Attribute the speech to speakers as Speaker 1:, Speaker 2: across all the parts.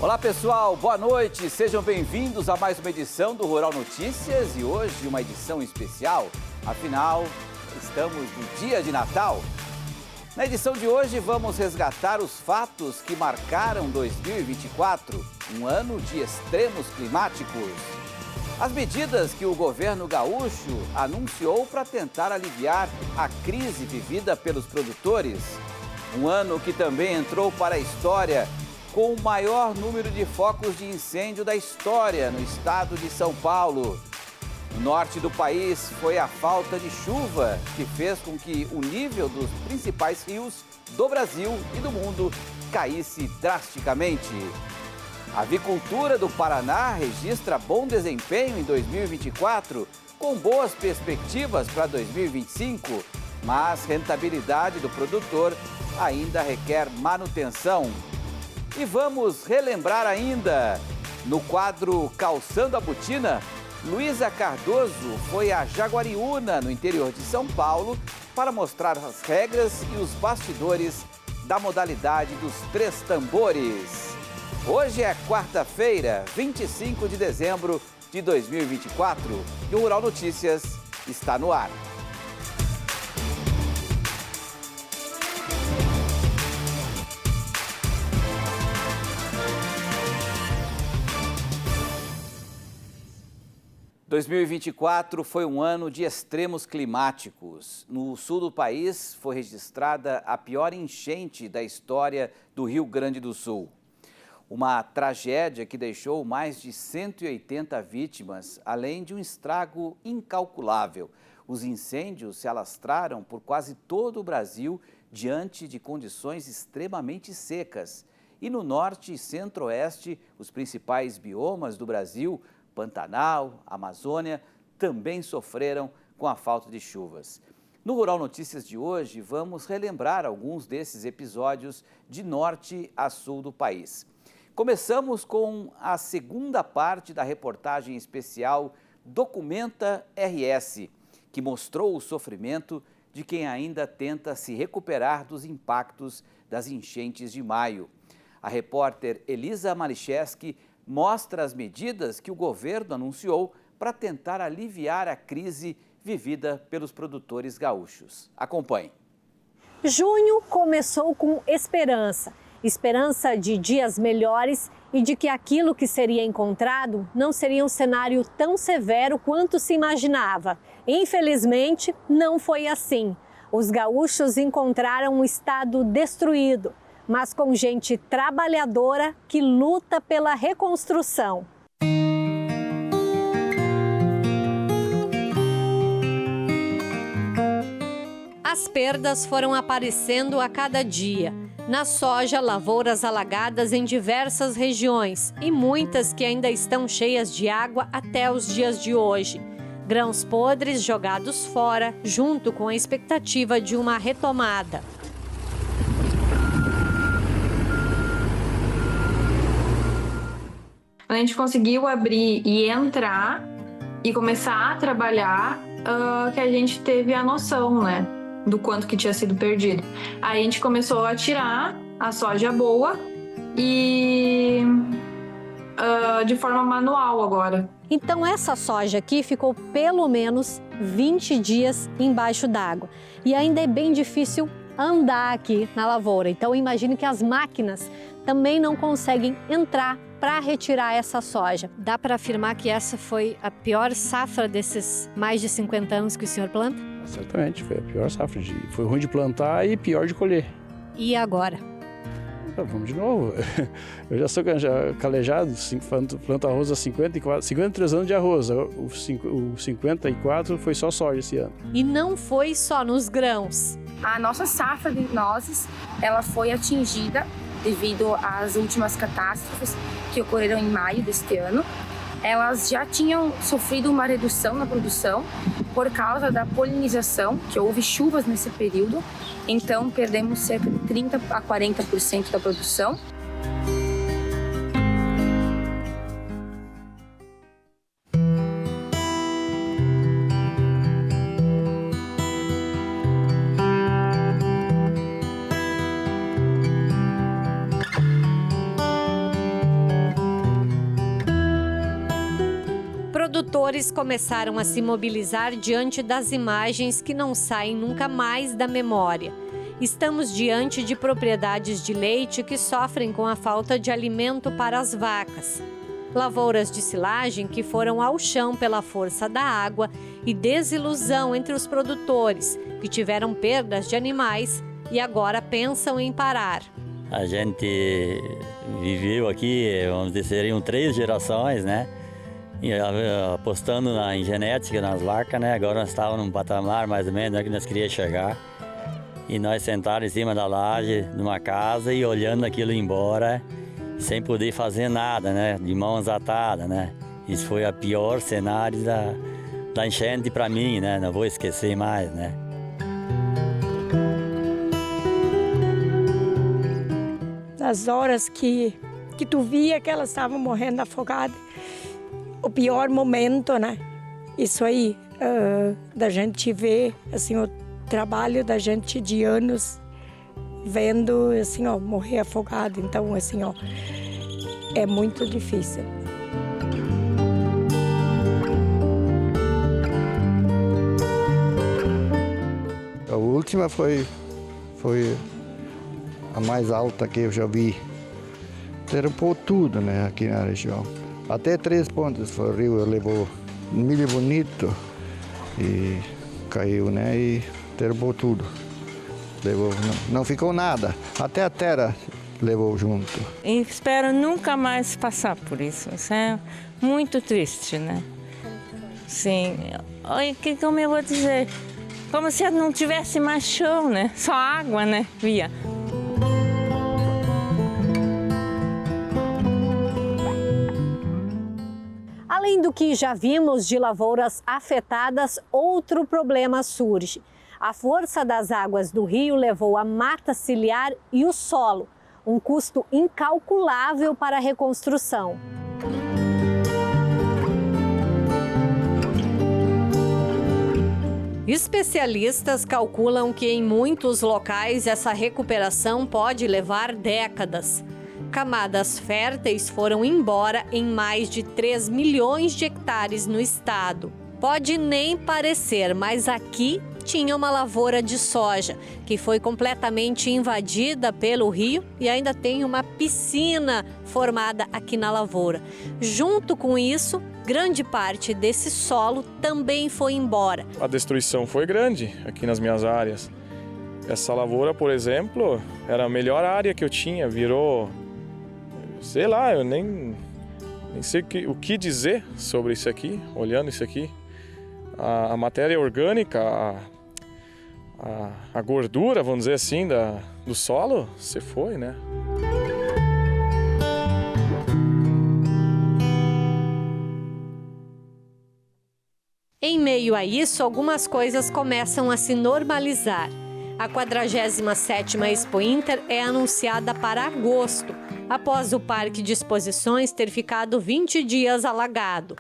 Speaker 1: Olá pessoal, boa noite, sejam bem-vindos a mais uma edição do Rural Notícias e hoje uma edição especial, afinal estamos no dia de Natal. Na edição de hoje vamos resgatar os fatos que marcaram 2024, um ano de extremos climáticos. As medidas que o governo gaúcho anunciou para tentar aliviar a crise vivida pelos produtores. Um ano que também entrou para a história com o maior número de focos de incêndio da história no estado de São Paulo. No norte do país, foi a falta de chuva que fez com que o nível dos principais rios do Brasil e do mundo caísse drasticamente. A avicultura do Paraná registra bom desempenho em 2024, com boas perspectivas para 2025, mas rentabilidade do produtor ainda requer manutenção. E vamos relembrar ainda, no quadro Calçando a Botina, Luísa Cardoso foi a Jaguariúna, no interior de São Paulo, para mostrar as regras e os bastidores da modalidade dos 3 tambores. Hoje é quarta-feira, 25 de dezembro de 2024 e o Rural Notícias está no ar. « 2024 foi um ano de extremos climáticos. No sul do país foi registrada a pior enchente da história do Rio Grande do Sul. Uma tragédia que deixou mais de 180 vítimas, além de um estrago incalculável. Os incêndios se alastraram por quase todo o Brasil diante de condições extremamente secas. E no norte e centro-oeste, os principais biomas do Brasil, Pantanal, Amazônia, também sofreram com a falta de chuvas. No Rural Notícias de hoje, vamos relembrar alguns desses episódios de norte a sul do país. Começamos com a segunda parte da reportagem especial Documenta RS, que mostrou o sofrimento de quem ainda tenta se recuperar dos impactos das enchentes de maio. A repórter Elisa Malicheski mostra as medidas que o governo anunciou para tentar aliviar a crise vivida pelos produtores gaúchos. Acompanhe.
Speaker 2: Junho começou com esperança. Esperança de dias melhores e de que aquilo que seria encontrado não seria um cenário tão severo quanto se imaginava. Infelizmente, não foi assim. Os gaúchos encontraram um estado destruído, mas com gente trabalhadora que luta pela reconstrução. As perdas foram aparecendo a cada dia. Na soja, lavouras alagadas em diversas regiões e muitas que ainda estão cheias de água até os dias de hoje. Grãos podres jogados fora, junto com a expectativa de uma retomada.
Speaker 3: A gente conseguiu abrir e entrar e começar a trabalhar, que a gente teve a noção, né, do quanto que tinha sido perdido. Aí a gente começou a tirar a soja boa e de forma manual agora.
Speaker 2: Então essa soja aqui ficou pelo menos 20 dias embaixo d'água. E ainda é bem difícil andar aqui na lavoura. Então imagine que as máquinas também não conseguem entrar para retirar essa soja. Dá para afirmar que essa foi a pior safra desses mais de 50 anos que o senhor planta?
Speaker 4: Certamente, foi a pior safra. Foi ruim de plantar e pior de colher.
Speaker 2: E agora?
Speaker 4: Vamos de novo. Eu já sou calejado, planto arroz há 53 anos de arroz. O 54 foi só soja esse ano.
Speaker 2: E não foi só nos grãos.
Speaker 5: A nossa safra de nozes, ela foi atingida devido às últimas catástrofes que ocorreram em maio deste ano. Elas já tinham sofrido uma redução na produção por causa da polinização, que houve chuvas nesse período. Então, perdemos cerca de 30% a 40% da produção.
Speaker 2: produtores começaram a se mobilizar diante das imagens que não saem nunca mais da memória. Estamos diante de propriedades de leite que sofrem com a falta de alimento para as vacas. Lavouras de silagem que foram ao chão pela força da água e desilusão entre os produtores, que tiveram perdas de animais e agora pensam em parar.
Speaker 6: A gente viveu aqui, vamos dizer, seriam 3 gerações, né? E apostando em genética, nas vacas, né? Agora nós estávamos num patamar mais ou menos que nós queríamos chegar. E nós sentados em cima da laje, numa casa e olhando aquilo embora, sem poder fazer nada, né? De mãos atadas, né? Isso foi o pior cenário da enchente para mim, né? Não vou esquecer mais, né?
Speaker 7: Nas horas que tu via que elas estavam morrendo afogadas, o pior momento, né? Isso aí, da gente ver, assim, o trabalho da gente de anos vendo, assim, ó, morrer afogado. Então, assim, ó, é muito difícil.
Speaker 8: A última foi a mais alta que eu já vi. Derrubou tudo, né, aqui na região. Até 3 pontos foi o rio, levou milho bonito e caiu, né, e derrubou tudo. Levou, não ficou nada, até a terra levou junto.
Speaker 9: E espero nunca mais passar por isso, isso é muito triste, né? Sim, olha, como eu vou dizer, como se não tivesse mais chão, né? Só água, né, via.
Speaker 2: Além do que já vimos de lavouras afetadas, outro problema surge. A força das águas do rio levou a mata ciliar e o solo, um custo incalculável para a reconstrução. Especialistas calculam que em muitos locais essa recuperação pode levar décadas. Camadas férteis foram embora em mais de 3 milhões de hectares no estado. Pode nem parecer, mas aqui tinha uma lavoura de soja que foi completamente invadida pelo rio e ainda tem uma piscina formada aqui na lavoura. Junto com isso, grande parte desse solo também foi embora.
Speaker 10: A destruição foi grande aqui nas minhas áreas. Essa lavoura, por exemplo, era a melhor área que eu tinha, virou, sei lá, eu nem sei o que dizer sobre isso aqui, olhando isso aqui. A matéria orgânica, a gordura, vamos dizer assim, do solo, se foi, né?
Speaker 2: Em meio a isso, algumas coisas começam a se normalizar. A 47ª Expo Inter é anunciada para agosto, após o Parque de Exposições ter ficado 20 dias alagado.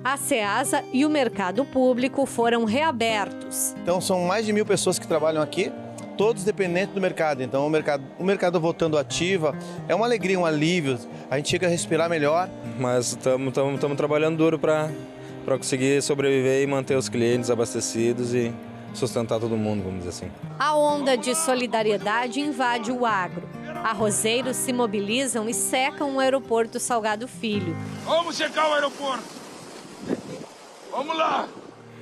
Speaker 2: A Ceasa e o mercado público foram reabertos.
Speaker 11: Então são mais de 1.000 pessoas que trabalham aqui, todos dependentes do mercado. Então o mercado voltando ativa, é uma alegria, um alívio, a gente chega a respirar melhor.
Speaker 12: Mas estamos trabalhando duro para conseguir sobreviver e manter os clientes abastecidos e sustentar todo mundo, vamos dizer assim.
Speaker 2: A onda de solidariedade invade o agro. Arrozeiros se mobilizam e secam o aeroporto Salgado Filho.
Speaker 13: Vamos secar o aeroporto! Vamos lá!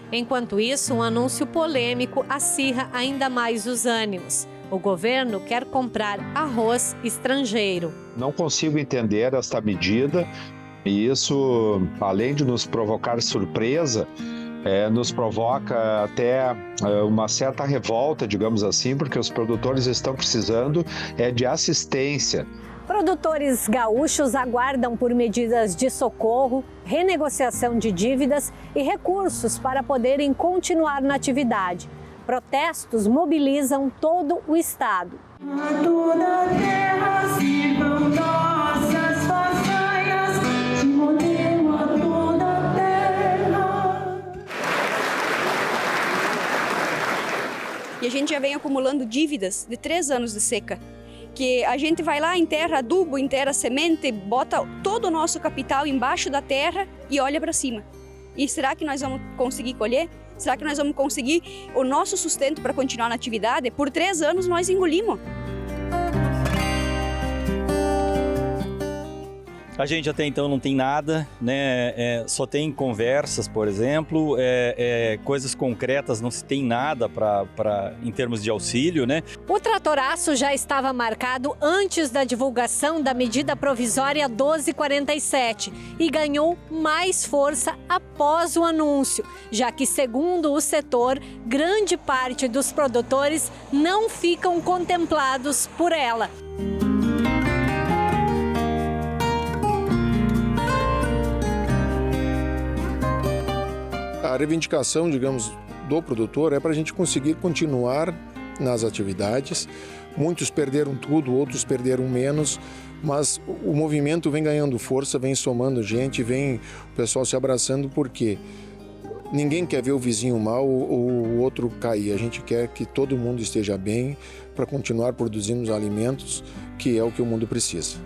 Speaker 2: Enquanto isso, um anúncio polêmico acirra ainda mais os ânimos. O governo quer comprar arroz estrangeiro.
Speaker 14: Não consigo entender esta medida e isso, além de nos provocar surpresa, nos provoca até uma certa revolta, digamos assim, porque os produtores estão precisando de assistência.
Speaker 2: Produtores gaúchos aguardam por medidas de socorro, renegociação de dívidas e recursos para poderem continuar na atividade. Protestos mobilizam todo o estado.
Speaker 15: A toda a terra sirvam nossas façanhas, de modelo a toda a terra.
Speaker 16: E a gente já vem acumulando dívidas de 3 anos de seca. porque a gente vai lá, enterra adubo, enterra semente, bota todo o nosso capital embaixo da terra e olha para cima. E será que nós vamos conseguir colher? Será que nós vamos conseguir o nosso sustento para continuar na atividade? Por 3 anos nós engolimos.
Speaker 17: A gente até então não tem nada, né? Só tem conversas, por exemplo, coisas concretas, não se tem nada em termos de auxílio, né?
Speaker 2: O tratoraço já estava marcado antes da divulgação da medida provisória 1247 e ganhou mais força após o anúncio, já que, segundo o setor, grande parte dos produtores não ficam contemplados por ela.
Speaker 18: A reivindicação, digamos, do produtor é para a gente conseguir continuar nas atividades. Muitos perderam tudo, outros perderam menos, mas o movimento vem ganhando força, vem somando gente, vem o pessoal se abraçando, porque ninguém quer ver o vizinho mal ou o outro cair. A gente quer que todo mundo esteja bem para continuar produzindo os alimentos, que é o que o mundo precisa.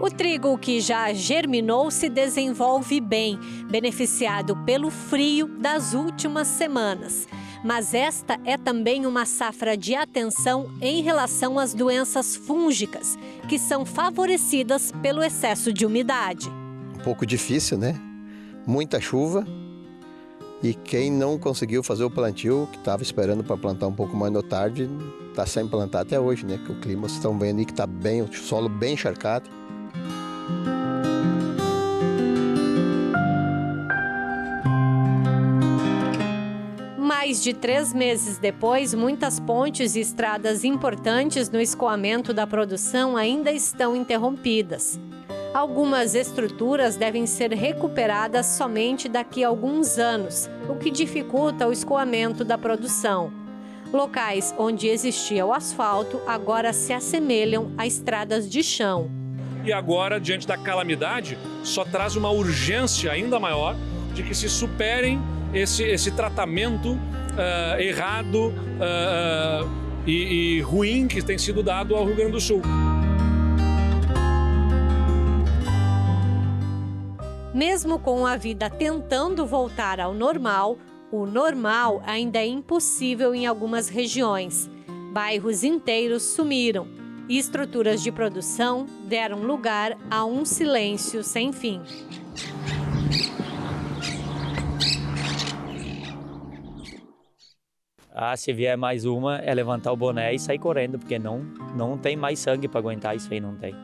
Speaker 2: O trigo que já germinou se desenvolve bem, beneficiado pelo frio das últimas semanas. Mas esta é também uma safra de atenção em relação às doenças fúngicas, que são favorecidas pelo excesso de umidade.
Speaker 19: Um pouco difícil, né? Muita chuva. E quem não conseguiu fazer o plantio, que estava esperando para plantar um pouco mais da tarde, está sem plantar até hoje, né? Que o clima, vocês estão vendo aí que está bem, o solo bem encharcado.
Speaker 2: Mais de 3 meses depois, muitas pontes e estradas importantes no escoamento da produção ainda estão interrompidas. Algumas estruturas devem ser recuperadas somente daqui a alguns anos, o que dificulta o escoamento da produção. Locais onde existia o asfalto agora se assemelham a estradas de chão.
Speaker 20: E agora, diante da calamidade, só traz uma urgência ainda maior de que se superem esse tratamento errado e ruim que tem sido dado ao Rio Grande do Sul.
Speaker 2: Mesmo com a vida tentando voltar ao normal, o normal ainda é impossível em algumas regiões. Bairros inteiros sumiram e estruturas de produção deram lugar a um silêncio sem fim.
Speaker 6: Se vier mais uma, é levantar o boné e sair correndo, porque não tem mais sangue para aguentar isso aí, não tem.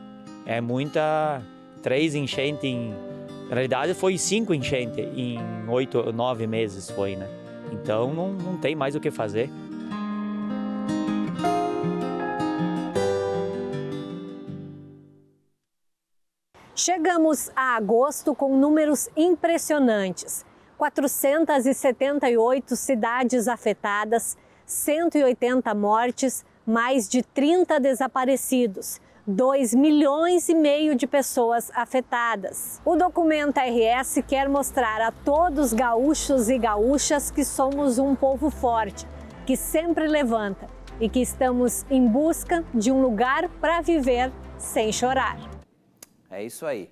Speaker 6: É muita... 3 enchentes Na realidade foi 5 enchentes em 8, 9 meses foi, né? Então não tem mais o que fazer.
Speaker 2: Chegamos a agosto com números impressionantes. 478 cidades afetadas, 180 mortes, mais de 30 desaparecidos, 2,5 milhões de pessoas afetadas. O Documenta RS quer mostrar a todos gaúchos e gaúchas que somos um povo forte, que sempre levanta e que estamos em busca de um lugar para viver sem chorar.
Speaker 1: É isso aí.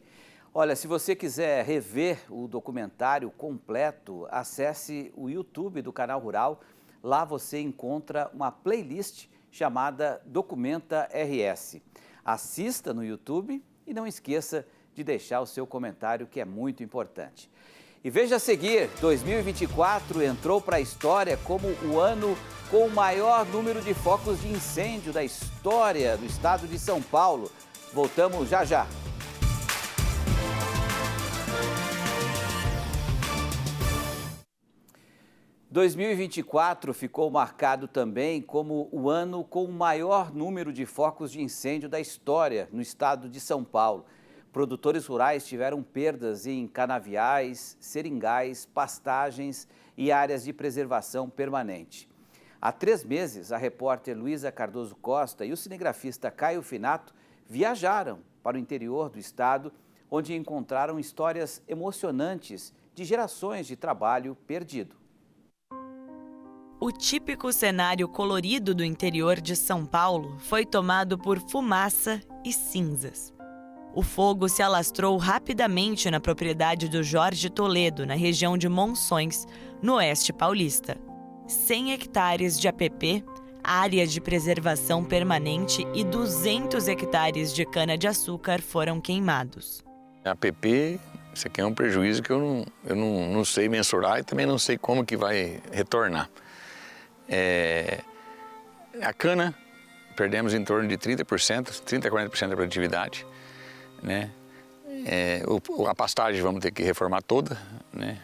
Speaker 1: Olha, se você quiser rever o documentário completo, acesse o YouTube do Canal Rural. Lá você encontra uma playlist chamada Documenta RS. Assista no YouTube e não esqueça de deixar o seu comentário, que é muito importante. E veja a seguir, 2024 entrou para a história como o ano com o maior número de focos de incêndio da história do estado de São Paulo. Voltamos já já. – 2024 ficou marcado também como o ano com o maior número de focos de incêndio da história no estado de São Paulo. Produtores rurais tiveram perdas em canaviais, seringais, pastagens e áreas de preservação permanente. Há 3 meses, a repórter Luísa Cardoso Costa e o cinegrafista Caio Finato viajaram para o interior do estado, onde encontraram histórias emocionantes de gerações de trabalho perdido.
Speaker 21: O típico cenário colorido do interior de São Paulo foi tomado por fumaça e cinzas. O fogo se alastrou rapidamente na propriedade do Jorge Toledo, na região de Monções, no oeste paulista. 100 hectares de APP, área de preservação permanente e 200 hectares de cana-de-açúcar foram queimados.
Speaker 22: A APP, isso aqui é um prejuízo que eu não sei mensurar e também não sei como que vai retornar. A cana, perdemos em torno de 30%, 30% a 40% da produtividade. Né? A pastagem vamos ter que reformar toda, né?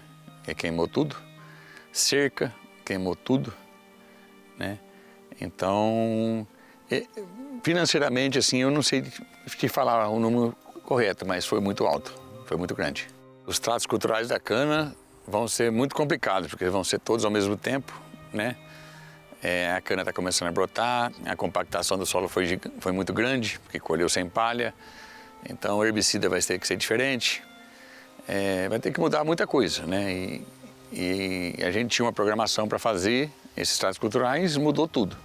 Speaker 22: Queimou tudo. Cerca, queimou tudo. Né? Então, financeiramente, assim, eu não sei te falar o número correto, mas foi muito alto, foi muito grande. Os tratos culturais da cana vão ser muito complicados, porque vão ser todos ao mesmo tempo, né? A cana está começando a brotar, a compactação do solo foi muito grande, porque colheu sem palha. Então o herbicida vai ter que ser diferente, vai ter que mudar muita coisa, né? E a gente tinha uma programação para fazer esses tratos culturais, mudou tudo.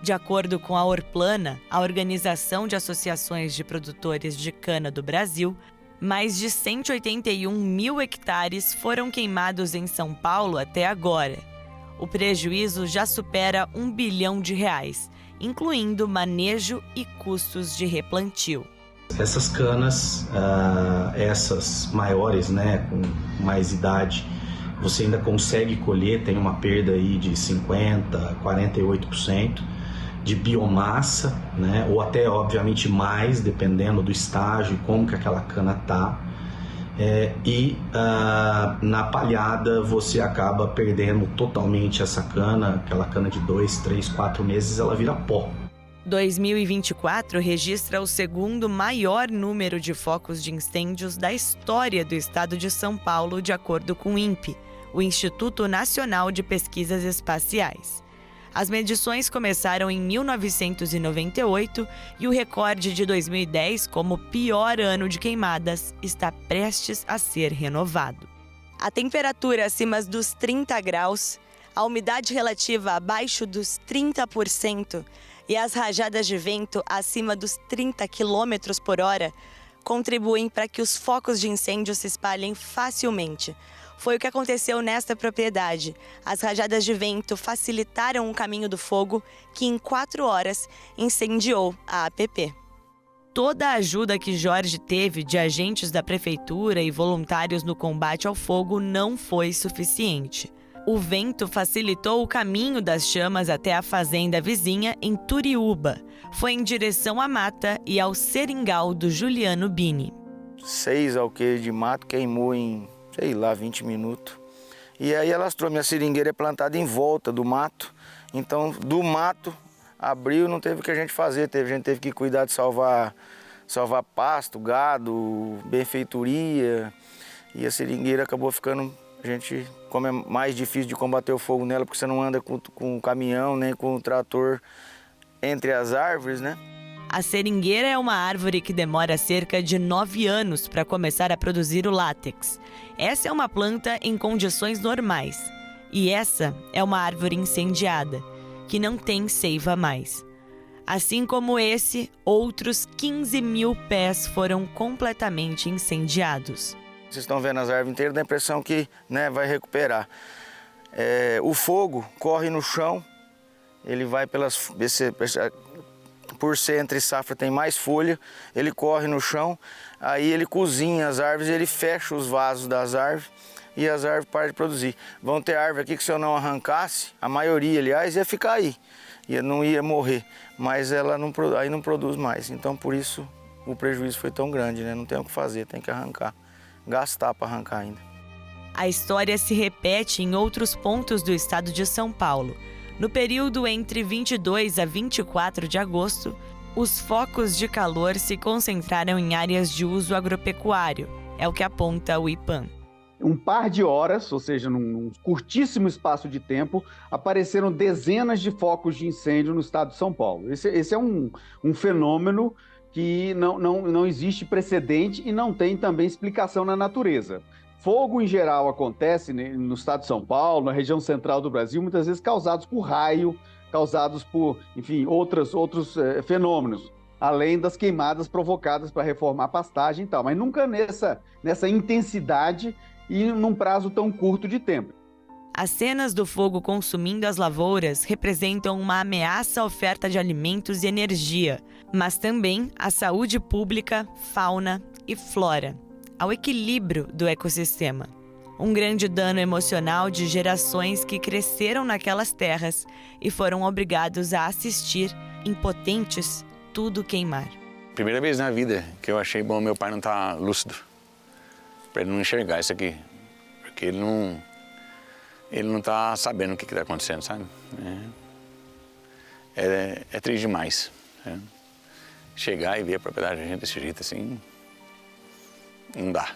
Speaker 21: De acordo com a Orplana, a Organização de Associações de Produtores de Cana do Brasil, mais de 181 mil hectares foram queimados em São Paulo até agora. O prejuízo já supera R$1 bilhão, incluindo manejo e custos de replantio.
Speaker 23: Essas canas, essas maiores, né, com mais idade, você ainda consegue colher, tem uma perda aí de 50%, 48% de biomassa, né, ou até, obviamente, mais, dependendo do estágio e como que aquela cana está. Na palhada você acaba perdendo totalmente essa cana, aquela cana de 2, 3, 4 meses, ela vira pó.
Speaker 21: 2024 registra o segundo maior número de focos de incêndios da história do estado de São Paulo, de acordo com o INPE, o Instituto Nacional de Pesquisas Espaciais. As medições começaram em 1998 e o recorde de 2010, como pior ano de queimadas, está prestes a ser renovado. A temperatura acima dos 30 graus, a umidade relativa abaixo dos 30% e as rajadas de vento acima dos 30 km por hora contribuem para que os focos de incêndio se espalhem facilmente. Foi o que aconteceu nesta propriedade. As rajadas de vento facilitaram o caminho do fogo, que em 4 horas incendiou a APP. Toda a ajuda que Jorge teve de agentes da prefeitura e voluntários no combate ao fogo não foi suficiente. O vento facilitou o caminho das chamas até a fazenda vizinha em Turiúba. Foi em direção à mata e ao seringal do Juliano Bini.
Speaker 24: 6 alqueires de mato queimou em, 20 minutos. E aí alastrou. Minha seringueira é plantada em volta do mato. Então, do mato, abriu, não teve o que a gente fazer. A gente teve que cuidar de salvar pasto, gado, benfeitoria. E a seringueira acabou ficando... A gente, como é mais difícil de combater o fogo nela, porque você não anda com o caminhão, nem com o trator entre as árvores, né?
Speaker 21: A seringueira é uma árvore que demora cerca de 9 anos para começar a produzir o látex. Essa é uma planta em condições normais. E essa é uma árvore incendiada, que não tem seiva mais. Assim como esse, outros 15 mil pés foram completamente incendiados.
Speaker 24: Vocês estão vendo as árvores inteiras, dá a impressão que, né, vai recuperar. O fogo corre no chão, ele vai por ser entre safra tem mais folha, ele corre no chão, aí ele cozinha as árvores, ele fecha os vasos das árvores e as árvores param de produzir. Vão ter árvore aqui que se eu não arrancasse, a maioria, aliás, ia ficar aí, não ia morrer, mas ela aí não produz mais. Então, por isso, o prejuízo foi tão grande, né? Não tem o que fazer, tem que arrancar. Gastar para arrancar ainda.
Speaker 21: A história se repete em outros pontos do estado de São Paulo. No período entre 22 a 24 de agosto, os focos de calor se concentraram em áreas de uso agropecuário, é o que aponta o IPAM.
Speaker 3: um par de horas, ou seja, num curtíssimo espaço de tempo, apareceram dezenas de focos de incêndio no estado de São Paulo. Esse é um fenômeno que não existe precedente e não tem também explicação na natureza. Fogo, em geral, acontece no estado de São Paulo, na região central do Brasil, muitas vezes causados por raio, causados por, enfim, outros fenômenos, além das queimadas provocadas para reformar a pastagem e tal, mas nunca nessa intensidade e num prazo tão curto de tempo.
Speaker 21: As cenas do fogo consumindo as lavouras representam uma ameaça à oferta de alimentos e energia, mas também à saúde pública, fauna e flora, ao equilíbrio do ecossistema. Um grande dano emocional de gerações que cresceram naquelas terras e foram obrigados a assistir, impotentes, tudo queimar.
Speaker 22: Primeira vez na vida que eu achei bom meu pai não estar lúcido, para ele não enxergar isso aqui, porque ele não está sabendo o que está acontecendo, sabe? É triste demais. Chegar e ver a propriedade da gente desse jeito assim, não dá.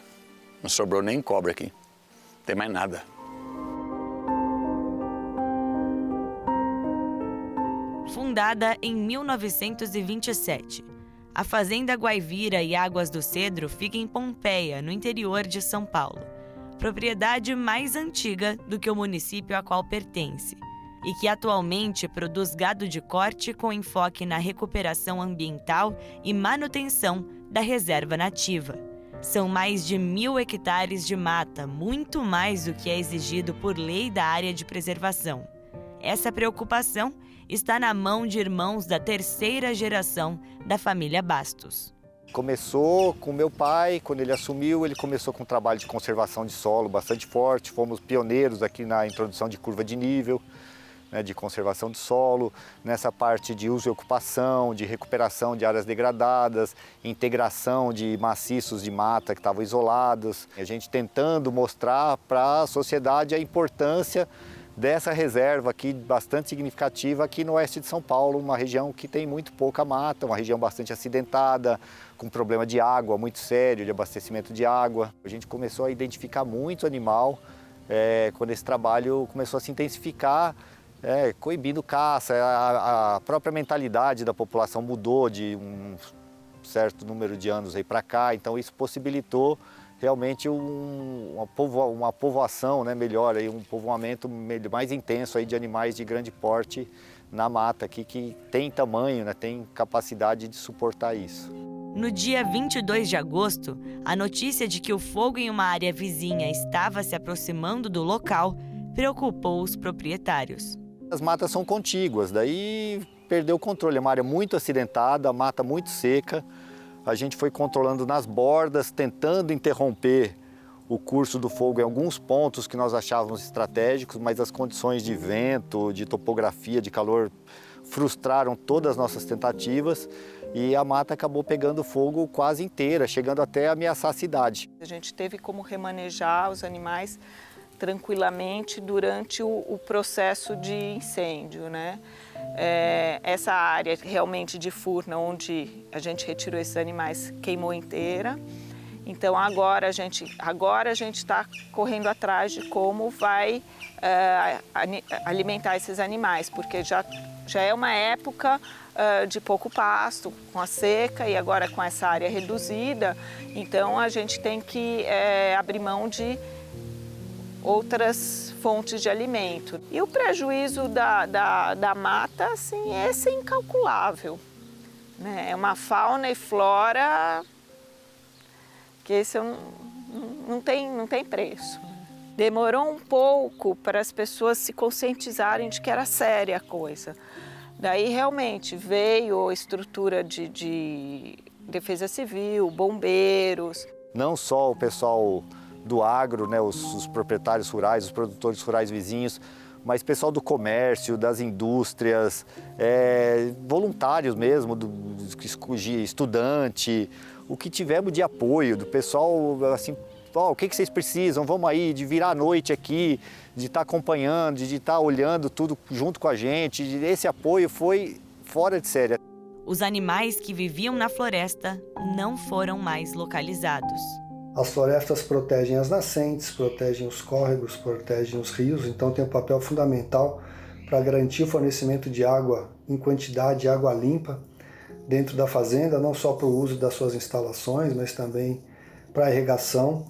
Speaker 22: Não sobrou nem cobra aqui, não tem mais nada.
Speaker 21: Fundada em 1927, a Fazenda Guaivira e Águas do Cedro fica em Pompeia, no interior de São Paulo, propriedade mais antiga do que o município a qual pertence, e que atualmente produz gado de corte com enfoque na recuperação ambiental e manutenção da reserva nativa. São mais de 1.000 hectares de mata, muito mais do que é exigido por lei da área de preservação. Essa preocupação está na mão de irmãos da terceira geração da família Bastos.
Speaker 4: Começou com meu pai, quando ele assumiu, ele começou com um trabalho de conservação de solo bastante forte. Fomos pioneiros aqui na introdução de curva de nível, de conservação de solo, nessa parte de uso e ocupação, de recuperação de áreas degradadas, integração de maciços de mata que estavam isolados. A gente tentando mostrar para a sociedade a importância dessa reserva aqui, bastante significativa aqui no oeste de São Paulo, uma região que tem muito pouca mata, uma região bastante acidentada, com problema de água muito sério, de abastecimento de água. A gente começou a identificar muito animal quando esse trabalho começou a se intensificar, coibindo caça, a própria mentalidade da população mudou de um certo número de anos aí para cá, então isso possibilitou realmente uma povoação melhor, aí, um povoamento mais intenso aí de animais de grande porte na mata aqui, que tem tamanho, tem capacidade de suportar isso.
Speaker 21: No dia 22 de agosto, a notícia de que o fogo em uma área vizinha estava se aproximando do local preocupou os proprietários.
Speaker 4: As matas são contíguas, daí perdeu o controle, é uma área muito acidentada, a mata muito seca. A gente foi controlando nas bordas, tentando interromper o curso do fogo em alguns pontos que nós achávamos estratégicos, mas as condições de vento, de topografia, de calor frustraram todas as nossas tentativas e a mata acabou pegando fogo quase inteira, chegando até a ameaçar a cidade.
Speaker 5: A gente teve como remanejar os animais tranquilamente durante o processo de incêndio, essa área realmente de Furna, onde a gente retirou esses animais, queimou inteira. Então agora a gente está correndo atrás de como vai alimentar esses animais, porque já é uma época de pouco pasto, com a seca e agora com essa área reduzida. Então a gente tem que abrir mão de outras fontes de alimento. E o prejuízo da mata, assim, esse é incalculável. É uma fauna e flora que esse não tem preço. Demorou um pouco para as pessoas se conscientizarem de que era séria a coisa. Daí realmente veio a estrutura de defesa civil, bombeiros.
Speaker 4: Não só o pessoal do agro, os proprietários rurais, os produtores rurais vizinhos, mas pessoal do comércio, das indústrias, voluntários mesmo, estudante, o que tivemos de apoio do pessoal, assim, o que vocês precisam, vamos aí, de virar a noite aqui, de estar acompanhando, de estar olhando tudo junto com a gente, esse apoio foi fora de série.
Speaker 21: Os animais que viviam na floresta não foram mais localizados.
Speaker 7: As florestas protegem as nascentes, protegem os córregos, protegem os rios, então tem um papel fundamental para garantir o fornecimento de água em quantidade, água limpa, dentro da fazenda, não só para o uso das suas instalações, mas também para a irrigação.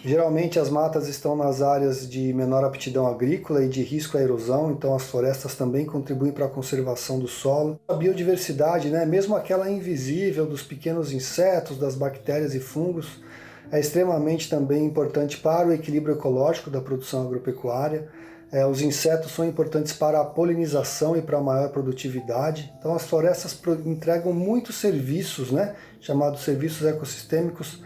Speaker 7: Geralmente as matas estão nas áreas de menor aptidão agrícola e de risco à erosão, então as florestas também contribuem para a conservação do solo. A biodiversidade, mesmo aquela invisível dos pequenos insetos, das bactérias e fungos, é extremamente também importante para o equilíbrio ecológico da produção agropecuária. Os insetos são importantes para a polinização e para a maior produtividade. Então as florestas entregam muitos serviços, chamados serviços ecossistêmicos,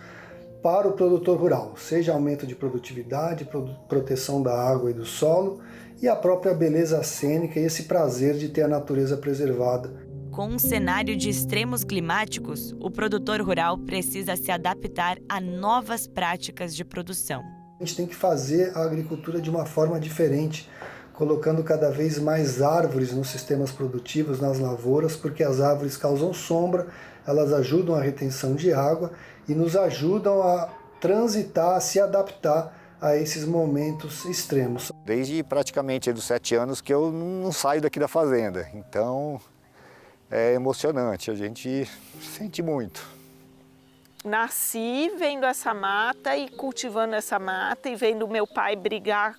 Speaker 7: para o produtor rural, seja aumento de produtividade, proteção da água e do solo e a própria beleza cênica e esse prazer de ter a natureza preservada.
Speaker 21: Com um cenário de extremos climáticos, o produtor rural precisa se adaptar a novas práticas de produção.
Speaker 7: A gente tem que fazer a agricultura de uma forma diferente, colocando cada vez mais árvores nos sistemas produtivos, nas lavouras, porque as árvores causam sombra, elas ajudam a retenção de água e nos ajudam a transitar, a se adaptar a esses momentos extremos.
Speaker 4: Desde praticamente dos 7 anos que eu não saio daqui da fazenda, então é emocionante, a gente sente muito.
Speaker 5: Nasci vendo essa mata e cultivando essa mata e vendo meu pai brigar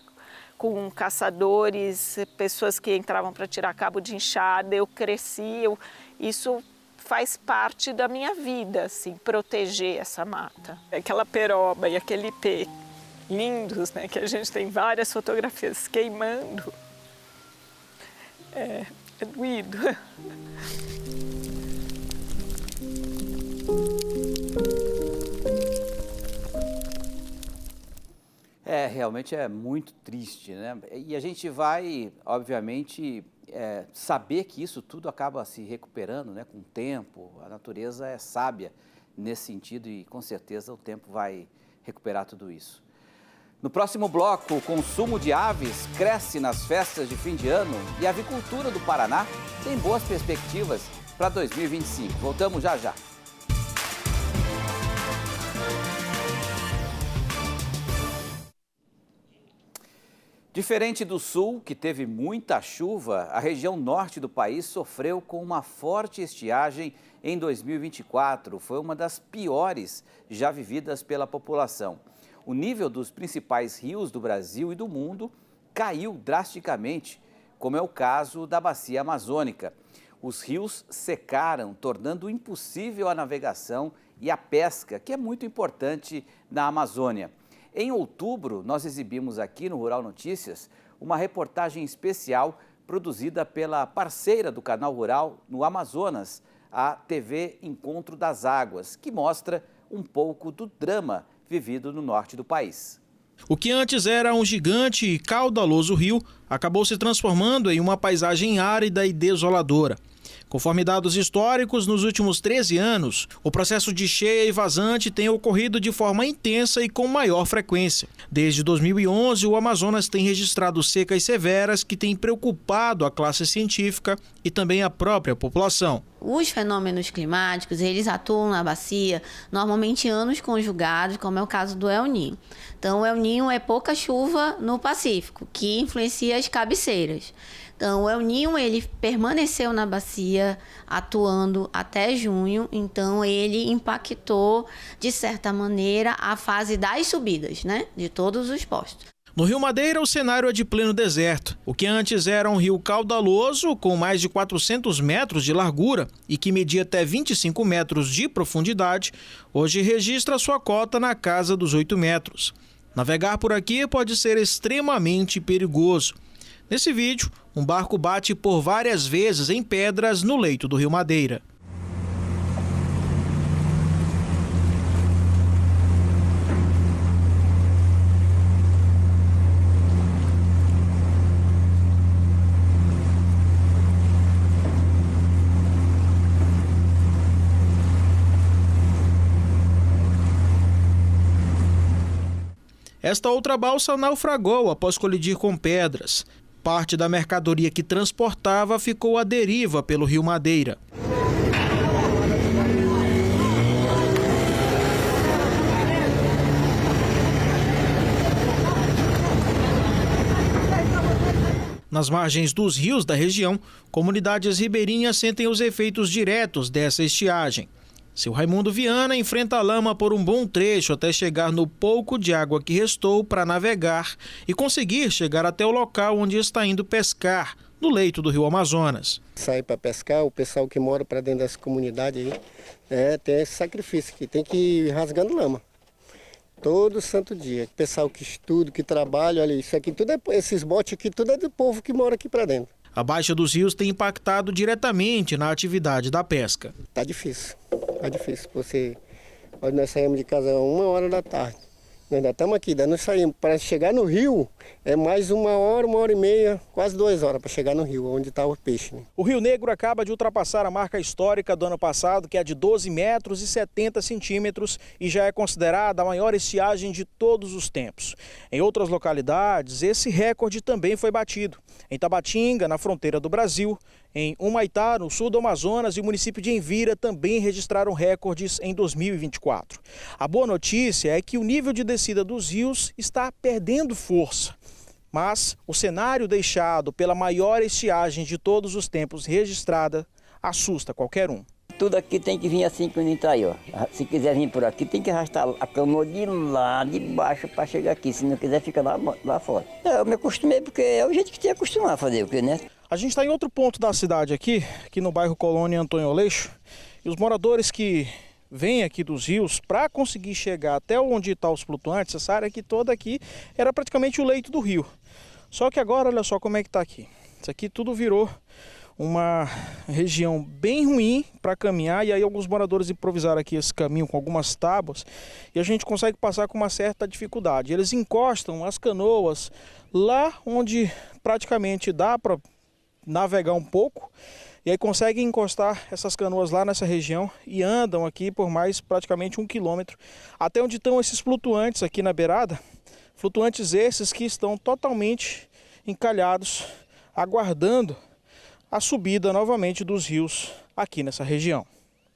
Speaker 5: com caçadores, pessoas que entravam para tirar cabo de enxada. Eu cresci, isso faz parte da minha vida, assim, proteger essa mata. Aquela peroba e aquele ipê lindos, que a gente tem várias fotografias queimando. É doído.
Speaker 1: Realmente é muito triste, E a gente vai, obviamente, saber que isso tudo acaba se recuperando, com o tempo. A natureza é sábia nesse sentido e, com certeza, o tempo vai recuperar tudo isso. No próximo bloco, o consumo de aves cresce nas festas de fim de ano e a avicultura do Paraná tem boas perspectivas para 2025. Voltamos já já. Diferente do sul, que teve muita chuva, a região norte do país sofreu com uma forte estiagem em 2024. Foi uma das piores já vividas pela população. O nível dos principais rios do Brasil e do mundo caiu drasticamente, como é o caso da Bacia Amazônica. Os rios secaram, tornando impossível a navegação e a pesca, que é muito importante na Amazônia. Em outubro, nós exibimos aqui no Rural Notícias uma reportagem especial produzida pela parceira do Canal Rural no Amazonas, a TV Encontro das Águas, que mostra um pouco do drama vivido no norte do país.
Speaker 8: O que antes era um gigante e caudaloso rio acabou se transformando em uma paisagem árida e desoladora. Conforme dados históricos, nos últimos 13 anos, o processo de cheia e vazante tem ocorrido de forma intensa e com maior frequência. Desde 2011, o Amazonas tem registrado secas severas que têm preocupado a classe científica e também a própria população.
Speaker 9: Os fenômenos climáticos, eles atuam na bacia normalmente em anos conjugados, como é o caso do El Niño. Então, o El Niño é pouca chuva no Pacífico, que influencia as cabeceiras. Então, o El Niño, ele permaneceu na bacia atuando até junho, então ele impactou, de certa maneira, a fase das subidas, de todos os postos.
Speaker 8: No Rio Madeira, o cenário é de pleno deserto. O que antes era um rio caudaloso, com mais de 400 metros de largura e que media até 25 metros de profundidade, hoje registra sua cota na casa dos 8 metros. Navegar por aqui pode ser extremamente perigoso. Nesse vídeo, um barco bate por várias vezes em pedras no leito do Rio Madeira. Esta outra balsa naufragou após colidir com pedras. Parte da mercadoria que transportava ficou à deriva pelo Rio Madeira. Nas margens dos rios da região, comunidades ribeirinhas sentem os efeitos diretos dessa estiagem. Seu Raimundo Viana enfrenta a lama por um bom trecho até chegar no pouco de água que restou para navegar e conseguir chegar até o local onde está indo pescar, no leito do rio Amazonas.
Speaker 10: Sai para pescar, o pessoal que mora para dentro dessa comunidade aí, tem esse sacrifício que tem que ir rasgando lama. Todo santo dia. O pessoal que estuda, que trabalha, olha, isso aqui tudo esses botes aqui, tudo é do povo que mora aqui para dentro.
Speaker 8: A baixa dos rios tem impactado diretamente na atividade da pesca.
Speaker 10: Tá difícil. Olha, nós saímos de casa 1h da tarde. Nós ainda estamos aqui, daí nós saímos. Para chegar no rio, é mais 1h, 1h30, quase 2 horas para chegar no rio, onde está o peixe. Né?
Speaker 8: O Rio Negro acaba de ultrapassar a marca histórica do ano passado, que é de 12 metros e 70 centímetros, e já é considerada a maior estiagem de todos os tempos. Em outras localidades, esse recorde também foi batido. Em Tabatinga, na fronteira do Brasil, em Humaitá, no sul do Amazonas, e o município de Envira também registraram recordes em 2024. A boa notícia é que o nível de descida dos rios está perdendo força. Mas o cenário deixado pela maior estiagem de todos os tempos registrada assusta qualquer um.
Speaker 11: Tudo aqui tem que vir assim que está aí, ó. Se quiser vir por aqui, tem que arrastar a canoa de lá de baixo para chegar aqui. Se não quiser, fica lá fora. Eu me acostumei porque é o jeito que tinha que acostumar a fazer o quê, né?
Speaker 8: A gente está em outro ponto da cidade aqui no bairro Colônia Antônio Aleixo, e os moradores que vêm aqui dos rios, para conseguir chegar até onde estão os flutuantes, essa área aqui toda aqui era praticamente o leito do rio. Só que agora, olha só como é que está aqui. Isso aqui tudo virou uma região bem ruim para caminhar, e aí alguns moradores improvisaram aqui esse caminho com algumas tábuas e a gente consegue passar com uma certa dificuldade. Eles encostam as canoas lá onde praticamente dá para navegar um pouco, e aí conseguem encostar essas canoas lá nessa região e andam aqui por mais praticamente 1 quilômetro até onde estão esses flutuantes aqui na beirada. Flutuantes esses que estão totalmente encalhados, aguardando a subida novamente dos rios aqui nessa região.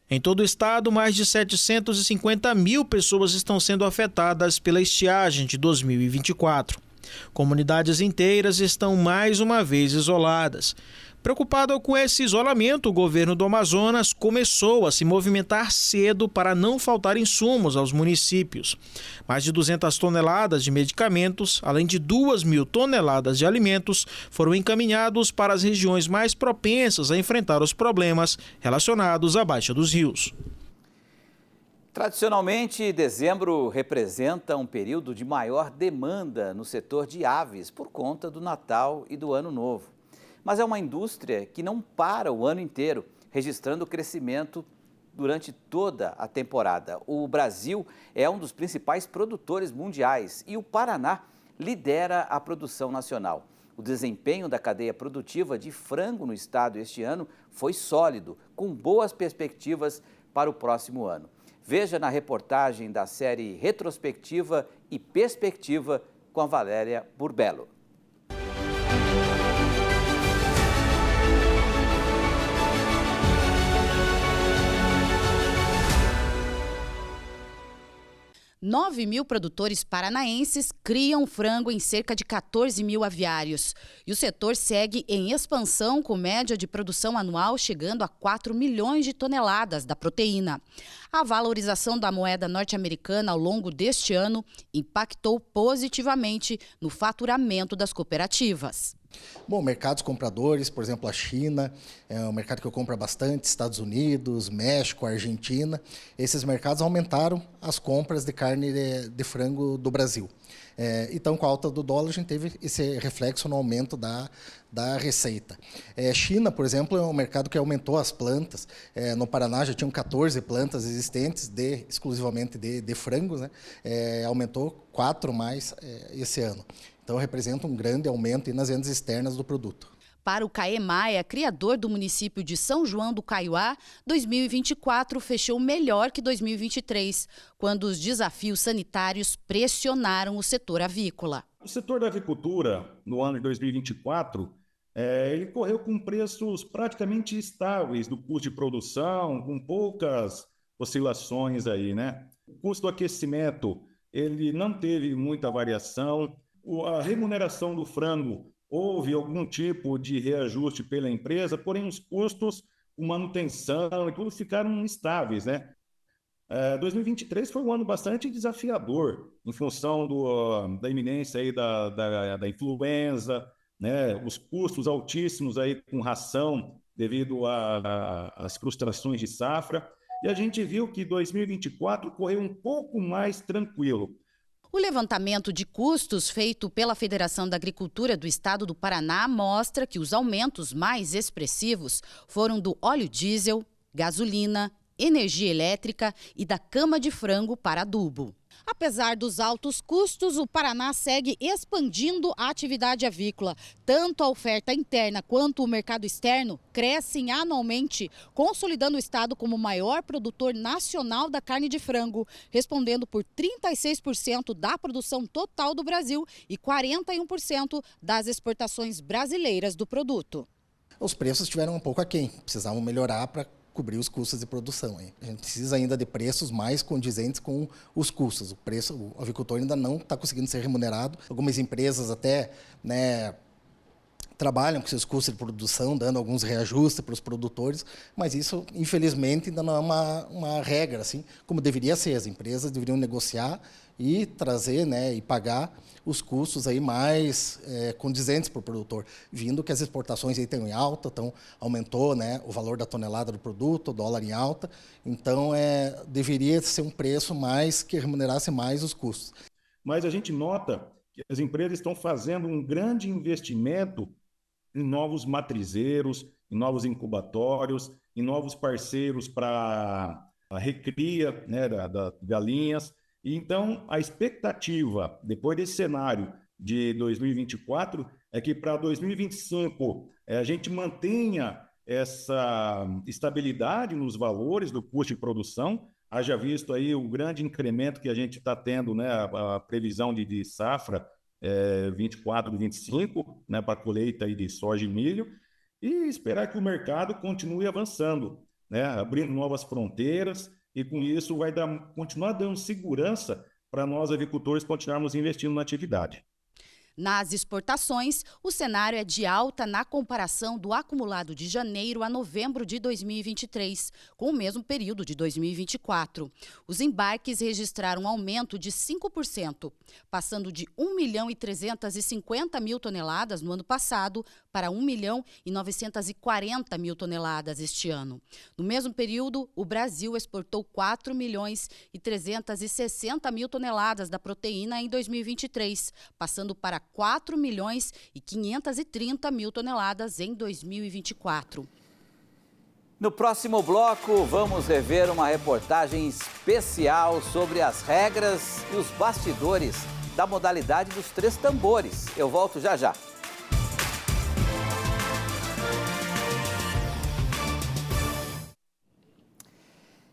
Speaker 8: Em todo o estado, mais de 750 mil pessoas estão sendo afetadas pela estiagem de 2024. Comunidades inteiras estão mais uma vez isoladas. Preocupado com esse isolamento, o governo do Amazonas começou a se movimentar cedo para não faltar insumos aos municípios. Mais de 200 toneladas de medicamentos, além de 2.000 toneladas de alimentos, foram encaminhados para as regiões mais propensas a enfrentar os problemas relacionados à baixa dos rios.
Speaker 1: Tradicionalmente, dezembro representa um período de maior demanda no setor de aves por conta do Natal e do Ano Novo. Mas é uma indústria que não para o ano inteiro, registrando crescimento durante toda a temporada. O Brasil é um dos principais produtores mundiais e o Paraná lidera a produção nacional. O desempenho da cadeia produtiva de frango no estado este ano foi sólido, com boas perspectivas para o próximo ano. Veja na reportagem da série Retrospectiva e Perspectiva com a Valéria Burbello.
Speaker 12: Nove 9.000 produtores paranaenses criam frango em cerca de 14 mil aviários. E o setor segue em expansão, com média de produção anual chegando a 4 milhões de toneladas da proteína. A valorização da moeda norte-americana ao longo deste ano impactou positivamente no faturamento das cooperativas.
Speaker 13: Bom, mercados compradores, por exemplo, a China, é um mercado que eu compro bastante, Estados Unidos, México, Argentina. Esses mercados aumentaram as compras de carne de frango do Brasil. Então, com a alta do dólar, a gente teve esse reflexo no aumento da receita. China, por exemplo, é um mercado que aumentou as plantas. No Paraná já tinham 14 plantas existentes exclusivamente de frangos, né? Aumentou 4 mais esse ano. Então, representa um grande aumento nas vendas externas do produto.
Speaker 12: Para o Caê Maia, criador do município de São João do Caiuá, 2024 fechou melhor que 2023, quando os desafios sanitários pressionaram o setor avícola.
Speaker 25: O setor da avicultura, no ano de 2024, ele correu com preços praticamente estáveis do custo de produção, com poucas oscilações aí, né? O custo do aquecimento, ele não teve muita variação. A remuneração do frango houve algum tipo de reajuste pela empresa, porém os custos, com manutenção e tudo ficaram estáveis, né? 2023 foi um ano bastante desafiador, em função da iminência aí da influenza, né? Os custos altíssimos aí com ração devido às frustrações de safra. E a gente viu que 2024 correu um pouco mais tranquilo.
Speaker 12: O levantamento de custos feito pela Federação da Agricultura do Estado do Paraná mostra que os aumentos mais expressivos foram do óleo diesel, gasolina, energia elétrica e da cama de frango para adubo. Apesar dos altos custos, o Paraná segue expandindo a atividade avícola. Tanto a oferta interna quanto o mercado externo crescem anualmente, consolidando o estado como o maior produtor nacional da carne de frango, respondendo por 36% da produção total do Brasil e 41% das exportações brasileiras do produto.
Speaker 13: Os preços estiveram um pouco aquém, precisavam melhorar para cobrir os custos de produção. A gente precisa ainda de preços mais condizentes com os custos. O avicultor ainda não está conseguindo ser remunerado. Algumas empresas até, né, trabalham com seus custos de produção, dando alguns reajustes para os produtores, mas isso, infelizmente, ainda não é uma regra, assim, como deveria ser. As empresas deveriam negociar e trazer, né, e pagar os custos aí mais condizentes para o produtor, vindo que as exportações aí estão em alta, então aumentou, né, o valor da tonelada do produto, o dólar em alta, então deveria ser um preço mais que remunerasse mais os custos.
Speaker 25: Mas a gente nota que as empresas estão fazendo um grande investimento em novos matrizeiros, em novos incubatórios, em novos parceiros para a recria, né, das galinhas. E então, a expectativa, depois desse cenário de 2024, é que para 2025 a gente mantenha essa estabilidade nos valores do custo de produção. Haja visto aí o grande incremento que a gente está tendo, né, a previsão de safra 24 e 25, né, para a colheita aí de soja e milho, e esperar que o mercado continue avançando, né, abrindo novas fronteiras, e com isso vai continuar dando segurança para nós avicultores continuarmos investindo na atividade.
Speaker 12: Nas exportações, o cenário é de alta na comparação do acumulado de janeiro a novembro de 2023, com o mesmo período de 2024. Os embarques registraram um aumento de 5%, passando de 1.350.000 toneladas no ano passado para 1.940.000 toneladas este ano. No mesmo período, o Brasil exportou 4.360.000 toneladas da proteína em 2023, passando para 4.530.000 toneladas em 2024.
Speaker 1: No próximo bloco, vamos rever uma reportagem especial sobre as regras e os bastidores da modalidade dos 3 tambores. Eu volto já já.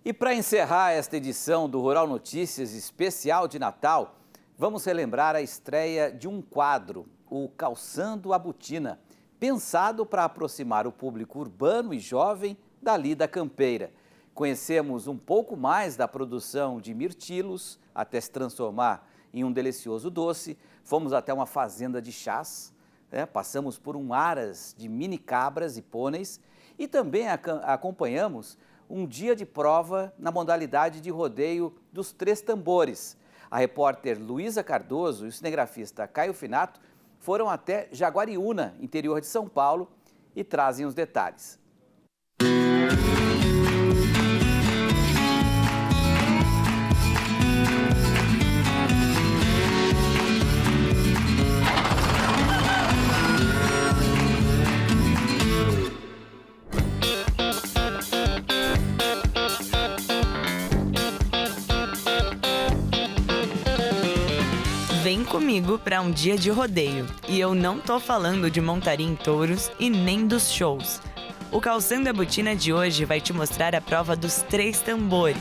Speaker 1: E para encerrar esta edição do Rural Notícias especial de Natal, vamos relembrar a estreia de um quadro, o Calçando a Botina, pensado para aproximar o público urbano e jovem da lida campeira. Conhecemos um pouco mais da produção de mirtilos, até se transformar em um delicioso doce. Fomos até uma fazenda de chás, né? Passamos por um aras de mini cabras e pôneis e também acompanhamos um dia de prova na modalidade de rodeio dos 3 tambores. A repórter Luísa Cardoso e o cinegrafista Caio Finato foram até Jaguariúna, interior de São Paulo, e trazem os detalhes.
Speaker 21: Vem comigo para um dia de rodeio. E eu não tô falando de montaria em touros e nem dos shows. O Calçando a Botina de hoje vai te mostrar a prova dos 3 tambores.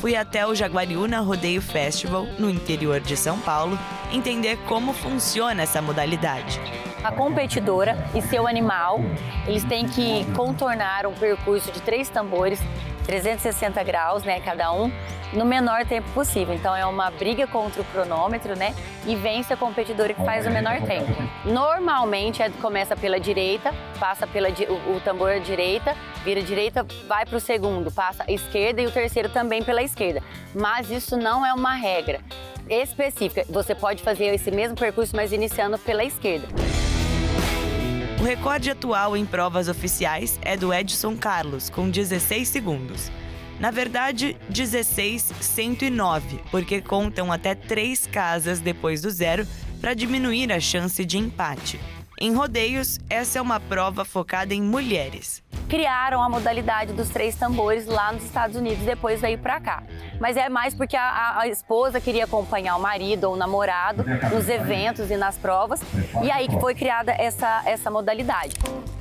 Speaker 21: Fui até o Jaguariúna Rodeio Festival, no interior de São Paulo, entender como funciona essa modalidade.
Speaker 14: A competidora e seu animal, eles têm que contornar um percurso de 3 tambores, 360 graus, né, cada um, no menor tempo possível. Então é uma briga contra o cronômetro, né? E vence a competidora que faz o menor tempo. Normalmente começa pela direita, passa o tambor à direita, vira à direita, vai para o segundo, passa à esquerda e o terceiro também pela esquerda. Mas isso não é uma regra específica. Você pode fazer esse mesmo percurso, mas iniciando pela esquerda.
Speaker 21: O recorde atual em provas oficiais é do Edson Carlos, com 16 segundos. Na verdade, 16,109, porque contam até 3 casas depois do zero para diminuir a chance de empate. Em rodeios, essa é uma prova focada em mulheres.
Speaker 14: Criaram a modalidade dos 3 tambores lá nos Estados Unidos, depois veio para cá. Mas é mais porque a esposa queria acompanhar o marido ou o namorado nos eventos e nas provas, e aí que foi criada essa modalidade.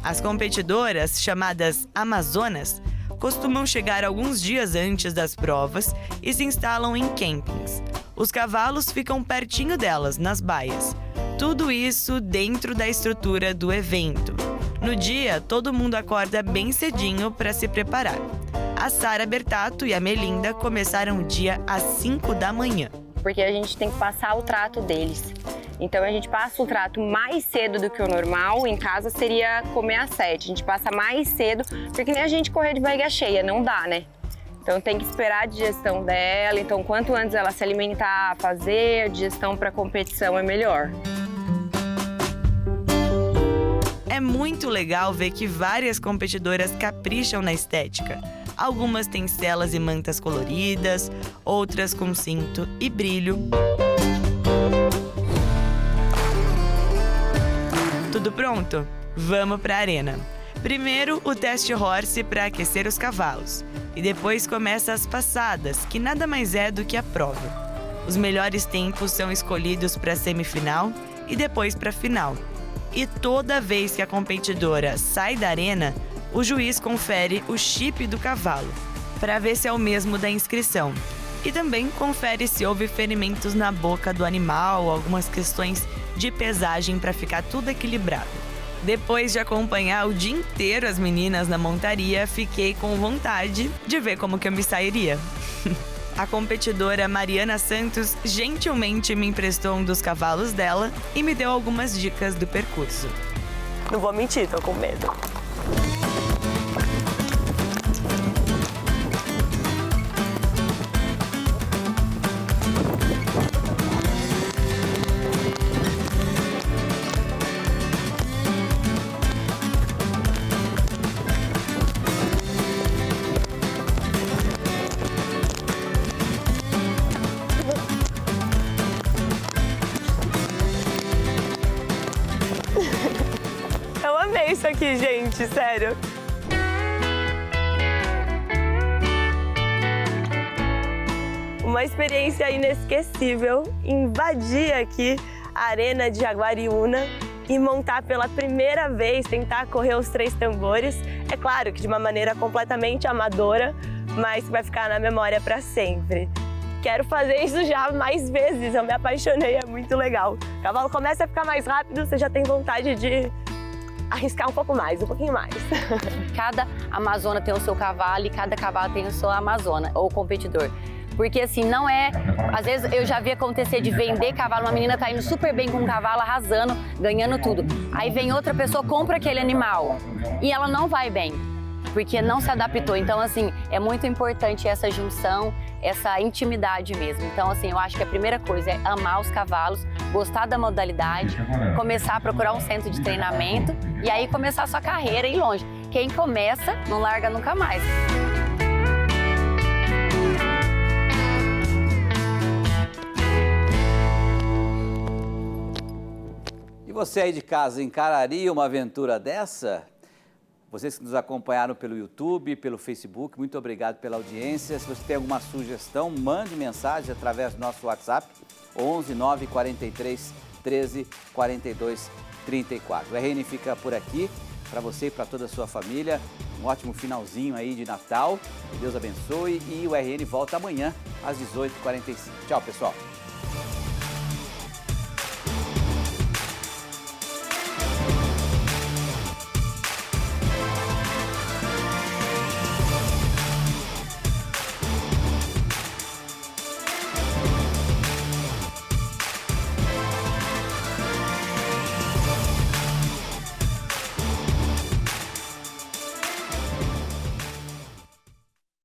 Speaker 21: As competidoras, chamadas Amazonas, costumam chegar alguns dias antes das provas e se instalam em campings. Os cavalos ficam pertinho delas, nas baias. Tudo isso dentro da estrutura do evento. No dia, todo mundo acorda bem cedinho para se preparar. A Sara Bertato e a Melinda começaram o dia às 5 da manhã.
Speaker 15: Porque a gente tem que passar o trato deles. Então a gente passa o trato mais cedo do que o normal, em casa seria comer às 7. A gente passa mais cedo, porque nem a gente correr de barriga cheia, não dá, né? Então tem que esperar a digestão dela, então quanto antes ela se alimentar, fazer a digestão para a competição é melhor.
Speaker 21: É muito legal ver que várias competidoras capricham na estética. Algumas têm celas e mantas coloridas, outras com cinto e brilho. Tudo pronto? Vamos para a arena. Primeiro, o teste horse para aquecer os cavalos. E depois começa as passadas, que nada mais é do que a prova. Os melhores tempos são escolhidos para a semifinal e depois para a final. E toda vez que a competidora sai da arena, o juiz confere o chip do cavalo, para ver se é o mesmo da inscrição. E também confere se houve ferimentos na boca do animal, algumas questões de pesagem para ficar tudo equilibrado. Depois de acompanhar o dia inteiro as meninas na montaria, fiquei com vontade de ver como que eu me sairia. A competidora Mariana Santos gentilmente me emprestou um dos cavalos dela e me deu algumas dicas do percurso.
Speaker 15: Não vou mentir, tô com medo. Eu amei isso aqui, gente, sério. Uma experiência inesquecível, invadir aqui a arena de Jaguariúna e montar pela primeira vez, tentar correr os 3 tambores. É claro que de uma maneira completamente amadora, mas vai ficar na memória para sempre. Quero fazer isso já mais vezes, eu me apaixonei, é muito legal. O cavalo começa a ficar mais rápido, você já tem vontade de arriscar um pouco mais, um pouquinho mais.
Speaker 14: Cada amazona tem o seu cavalo e cada cavalo tem o seu amazona, ou competidor. Porque assim, não é... Às vezes eu já vi acontecer de vender cavalo, uma menina tá indo super bem com o cavalo, arrasando, ganhando tudo. Aí vem outra pessoa, compra aquele animal e ela não vai bem, porque não se adaptou. Então assim, é muito importante essa junção, essa intimidade mesmo. Então assim, eu acho que a primeira coisa é amar os cavalos, gostar da modalidade, começar a procurar um centro de treinamento e aí começar a sua carreira e ir longe. Quem começa, não larga nunca mais.
Speaker 1: E você aí de casa encararia uma aventura dessa? Vocês que nos acompanharam pelo YouTube, pelo Facebook, muito obrigado pela audiência. Se você tem alguma sugestão, mande mensagem através do nosso WhatsApp, 11 943 13 42 34. O RN fica por aqui, para você e para toda a sua família. Um ótimo finalzinho aí de Natal. Deus abençoe e o RN volta amanhã às 18h45. Tchau, pessoal.